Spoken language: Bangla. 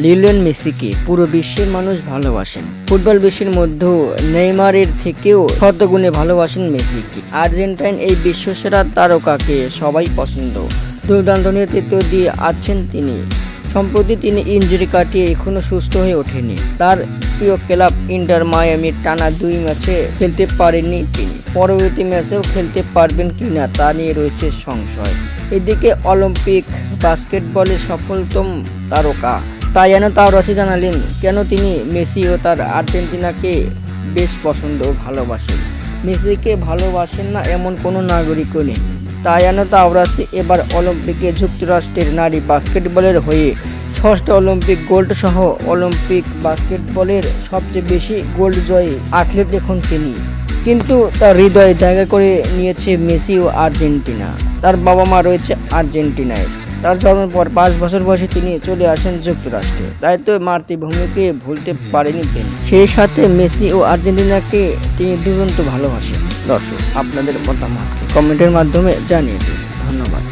লিওনেল মেসিকে পুরো বিশ্বের মানুষ ভালোবাসেন। ফুটবল বিশ্বের মধ্যেও নেইমারের থেকেও শতগুণে ভালোবাসেন মেসিকে। আর্জেন্টাইন এই বিশ্বসেরা তারকাকে সবাই পছন্দ। দুর্দান্ত নেতৃত্ব দিয়ে আছেন তিনি। সম্প্রতি তিনি ইনজুরি কাটিয়ে এখনো সুস্থ হয়ে ওঠেনি। তার প্রিয় ক্লাব ইন্টার মায়ামির টানা 2 ম্যাচে খেলতে পারেননি তিনি। পরবর্তী ম্যাচেও খেলতে পারবেন কিনা তা নিয়ে রয়েছে সংশয়। এদিকে অলিম্পিক বাস্কেটবলের সফলতম তারকা তাইয়ানা তাওরাসি জানালেন কেন তিনি মেসি ও তার আর্জেন্টিনাকে বেশ পছন্দ ও ভালোবাসেন। মেসিকে ভালোবাসেন না এমন কোনো নাগরিকও নেই। তাইয়ানা তাওরাসি এবার অলিম্পিকে যুক্তরাষ্ট্রের নারী বাস্কেটবলের হয়ে 6টি অলিম্পিক গোল্ড সহ অলিম্পিক বাস্কেটবলের সবচেয়ে বেশি গোল্ড জয়ী অ্যাথলেট এখন তিনি। কিন্তু তার হৃদয়ে জায়গা করে নিয়েছে মেসি ও আর্জেন্টিনা। তার বাবা মা রয়েছে আর্জেন্টিনায়। তার জন্মের পর 5 বছর বয়সে তিনি চলে আসেন যুক্তরাষ্ট্রে। তাই তো মাতৃভূমিকে ভুলতে পারেনি তিনি। সেই সাথে মেসি ও আর্জেন্টিনাকে তিনি দুরন্ত ভালোবাসেন। দর্শক, আপনাদের মতামত কমেন্টের মাধ্যমে জানিয়ে দিন। ধন্যবাদ।